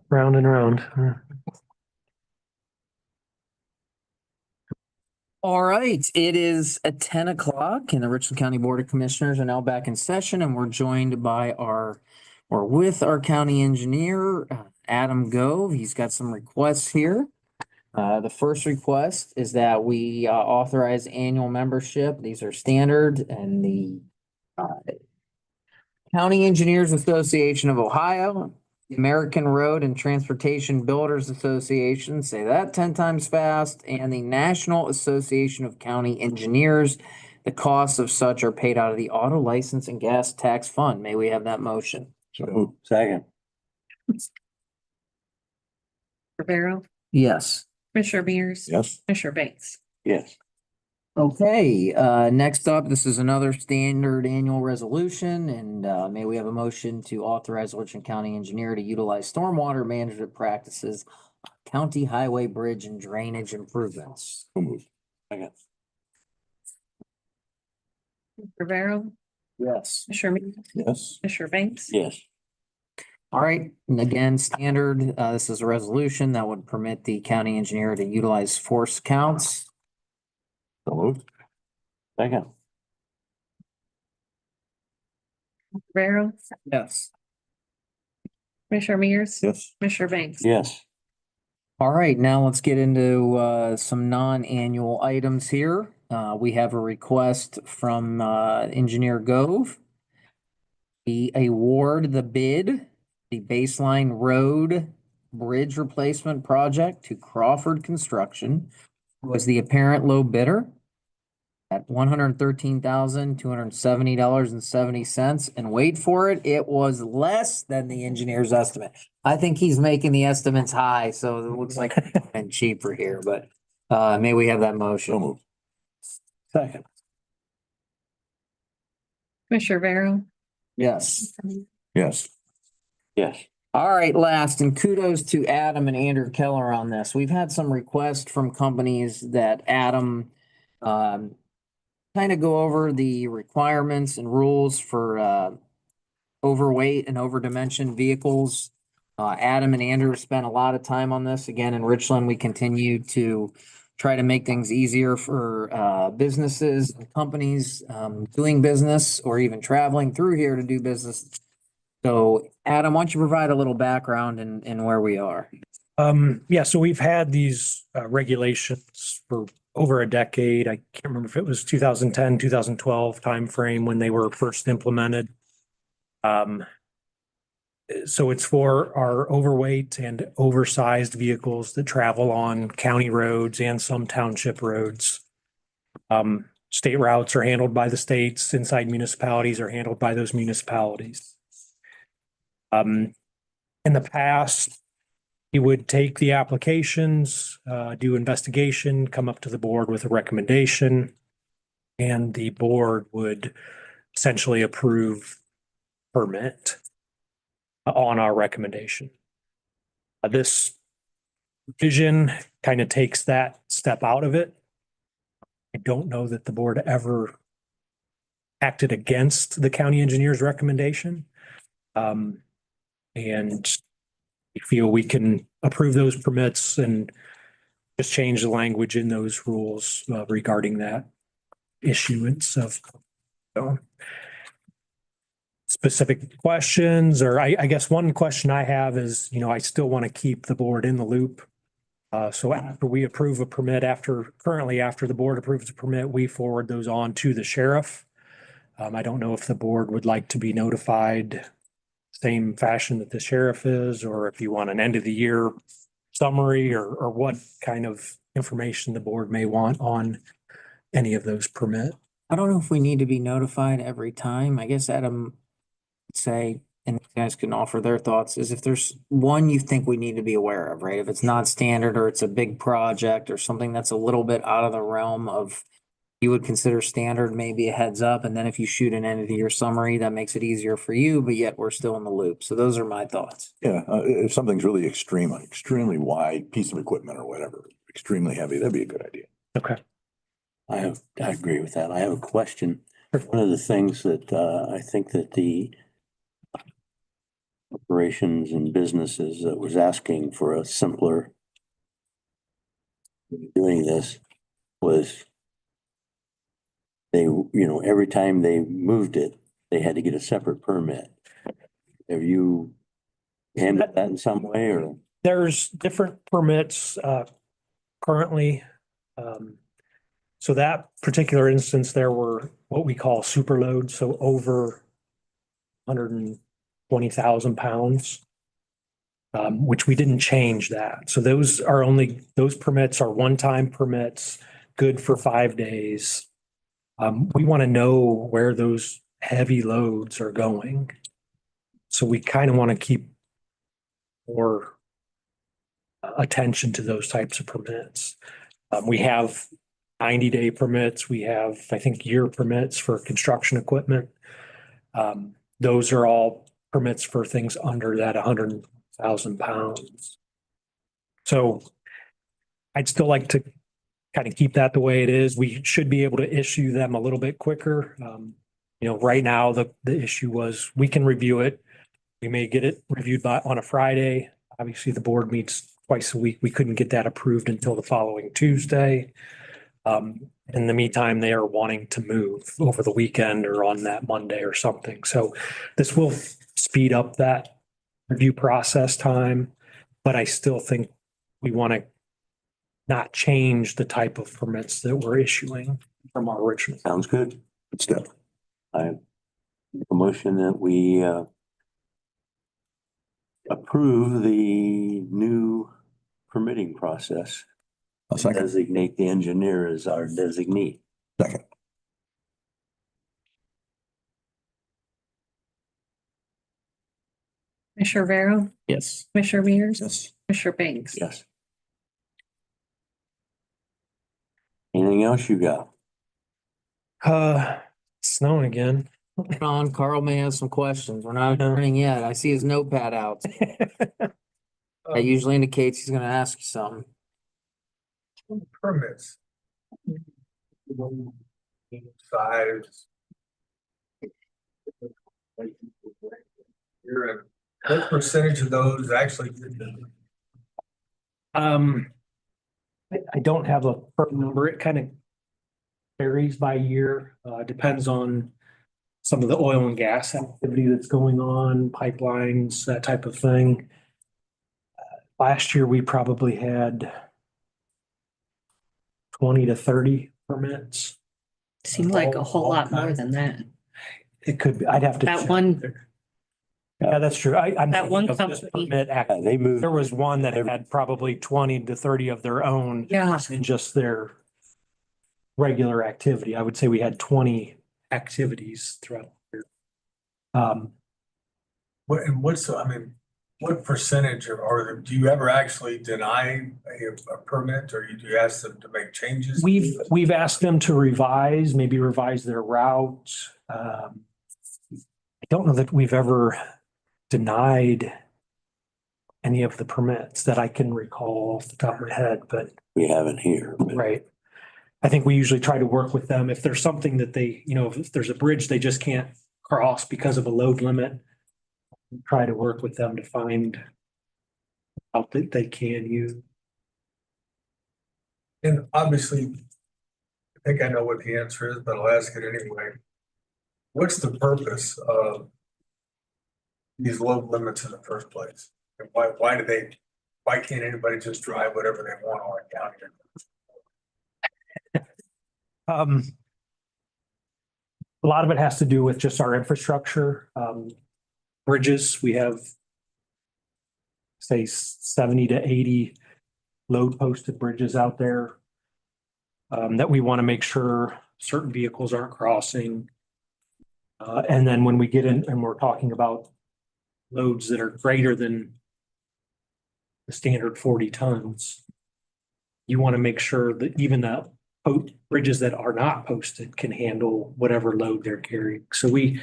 round and round. All right, it is at 10 o'clock and the Richland County Board of Commissioners are now back in session and we're joined by with our county engineer, Adam Gove. He's got some requests here. The first request is that we authorize annual membership. These are standard and the uh, County Engineers Association of Ohio, the American Road and Transportation Builders Association, say that 10 times fast, and the National Association of County Engineers. The costs of such are paid out of the auto license and gas tax fund. May we have that motion? So second. Rivera, Yes. Commissioner Mears. Yes. Commissioner Banks. Yes. Okay, next up, this is another standard annual resolution, and may we have a motion to authorize the Richland County Engineer to utilize stormwater management practices, county highway, bridge, and drainage improvements. So moved. Second. Rivera, Yes. Commissioner Mears. Yes. Commissioner Banks. Yes. All right, and again, standard, this is a resolution that would permit the county engineer to utilize force counts. So moved. Second. Rivera, Yes. Commissioner Mears. Yes. Commissioner Banks. Yes. All right, now let's get into some non-annual items here. We have a request from Engineer Gove. He award the bid, the baseline road bridge replacement project to Crawford Construction, who was the apparent low bidder at $113,270.70. And wait for it, it was less than the engineer's estimate. I think he's making the estimates high, so it looks like and cheaper here, but may we have that So motion? moved. Second. Commissioner Rivera. Yes. Yes. Yes. All right, last, and kudos to Adam and Andrew Keller on this. We've had some requests from companies that Adam kind of go over the requirements and rules for overweight and overdimensioned vehicles. Adam and Andrew spent a lot of time on this. Again, in Richland, we continue to try to make things easier for businesses and companies doing business or even traveling through here to do business. So Adam, why don't you provide a little background in where we are? Yeah, so we've had these regulations for over a decade. I can't remember if it was 2010, 2012 timeframe when they were first implemented. So it's for our overweight and oversized vehicles that travel on county roads and some township roads. State routes are handled by the states, inside municipalities are handled by those municipalities. In the past, he would take the applications, do investigation, come up to the board with a recommendation, and the board would essentially approve permit on our recommendation. This vision kind of takes that step out of it. I don't know that the board ever acted against the county engineer's recommendation. And we feel we can approve those permits and just change the language in those rules regarding that issuance of specific questions, or I guess one question I have is, I still want to keep the board in the loop. So after we approve a permit, after the board approves a permit, we forward those on to the sheriff. I don't know if the board would like to be notified same fashion that the sheriff is, or if you want an end of the year summary or what kind of information the board may want on any of those permit. I don't know if we need to be notified every time. I guess Adam would say, and you guys can offer their thoughts, is if there's one you think we need to be aware of, right? If it's not standard or it's a big project or something that's a little bit out of the realm of you would consider standard, maybe a heads up. And then if you shoot an end of the year summary, that makes it easier for you, but yet we're still in the loop. So those are my thoughts. Yeah, if something's really extreme, an extremely wide piece of equipment or whatever, extremely heavy, that'd be a good idea. Okay. I agree with that. I have a question. One of the things that I think that the corporations and businesses that was asking for a simpler doing this was they, every time they moved it, they had to get a separate permit. Have you handled that in some way or? There's different permits currently. So that particular instance, there were what we call super loads, so over 120,000 pounds, which we didn't change that. So those permits are one-time permits, good for 5 days. We want to know where those heavy loads are going. So we kind of want to keep more attention to those types of permits. We have 90-day permits. We have, I think, year permits for construction equipment. Those are all permits for things under that 100,000 pounds. So I'd still like to kind of keep that the way it is. We should be able to issue them a little bit quicker. Right now, the issue was we can review it. We may get it reviewed on a Friday. Obviously, the board meets twice a week. We couldn't get that approved until the following Tuesday. In the meantime, they are wanting to move over the weekend or on that Monday or something. So this will speed up that review process time, but I still think we want to not change the type of permits that we're issuing from our original. Sounds good. Good step. I make a motion that we approve the new permitting process. I'll second. Designate the engineer as our designee. Second. Commissioner Vero, Yes. Commissioner Mears, Yes. Commissioner Banks. Yes. Anything else you got? Snowing again. Ron, Carl may have some questions. We're not adjourning yet. I see his notepad out. That usually indicates he's gonna ask you something. Permits. Size. What percentage of those actually? I don't have a firm number. It kind of varies by year. Depends on some of the oil and gas activity that's going on, pipelines, that type of thing. Last year, we probably had 20 to 30 permits. Seemed like a whole lot more than that. It could be, I'd have to. That check. one, Yeah, that's true. I'm That one thinking of just company. permit act- They moved. There was one that had probably 20 to 30 of their own yeah, in just their regular activity. I would say we had 20 activities throughout the year. What percentage or do you ever actually deny a permit or do you ask them to make changes? We've asked them to maybe revise their route. I don't know that we've ever denied any of the permits that I can recall off the top of my head, but We haven't here. but right. I think we usually try to work with them. If there's something that they, if there's a bridge they just can't cross because of a load limit, try to work with them to find out that they can use. And obviously, I think I know what the answer is, but I'll ask it anyway. What's the purpose of these load limits in the first place? And why can't anybody just drive whatever they want on a county? A lot of it has to do with just our infrastructure. Bridges, we have say 70 to 80 load posted bridges out there that we want to make sure certain vehicles aren't crossing. And then when we get in and we're talking about loads that are greater than the standard 40 tons, you want to make sure that even the bridges that are not posted can handle whatever load they're carrying. So we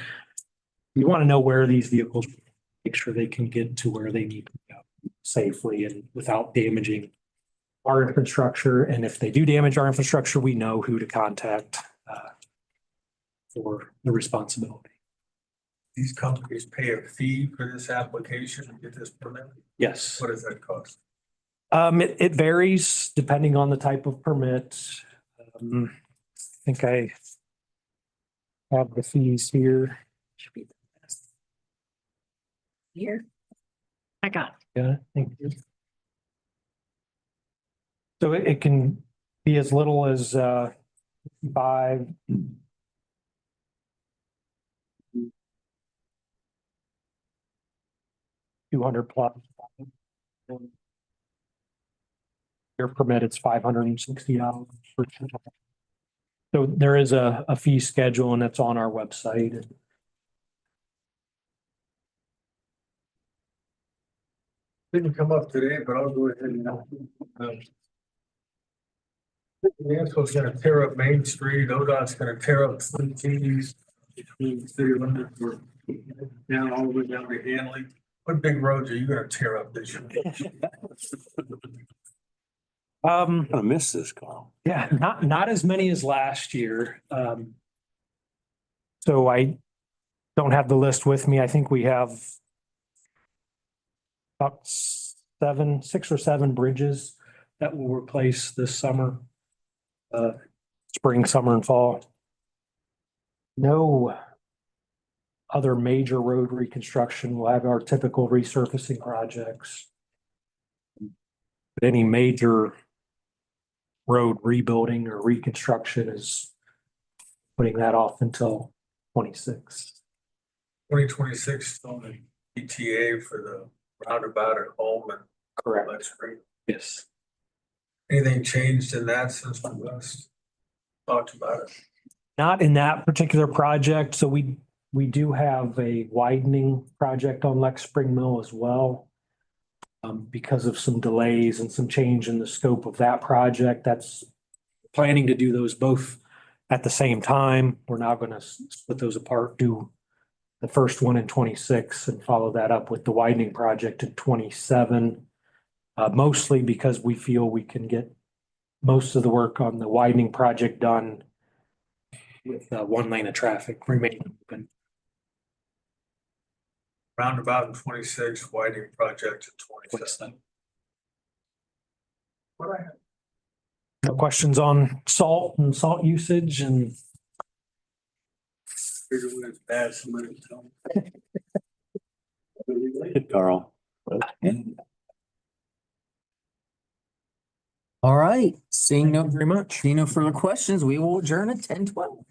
want to know where these vehicles, make sure they can get to where they need to go safely and without damaging our infrastructure. And if they do damage our infrastructure, we know who to contact for the responsibility. these companies pay a fee for this application to get this permit? Yes. What does that cost? It varies depending on the type of permit. I think I have the fees here. Should be the best. Here. I got Yeah, thank you. So it can be as little as 5. $200 plus. Your permit, it's $560. So there is a fee schedule and it's on our website. Didn't come up today, but I'll go ahead and. Mansell's gonna tear up Main Street, ODOT's gonna tear up Twin Keys between city limits or down all the way down to Hanley. What big roads are you gonna tear up this year? I'm gonna miss this, Carl. Yeah, not as many as last year. So I don't have the list with me. I think we have about 6 or 7 bridges that will replace this summer. Spring, summer and fall. No other major road reconstruction. We'll have our typical resurfacing projects. But any major road rebuilding or reconstruction is putting that off until 26. 2026 on the ETA for the roundabout at home and Correct. Lex Street. Yes. Anything changed in that since we last talked about it? Not in that particular project. So we do have a widening project on Lex Spring Mill as well. Because of some delays and some change in the scope of that project, that's planning to do those both at the same time. We're now going to split those apart, do the first one in 26 and follow that up with the widening project in 27. Mostly because we feel we can get most of the work on the widening project done with 1 lane of traffic remaining open. Roundabout in 26, widening project in 27. What I have. No questions on salt and salt usage and Figure when it's bad, somebody will tell me. Carl. All right, seeing no very much. further questions, we will adjourn at 10:12.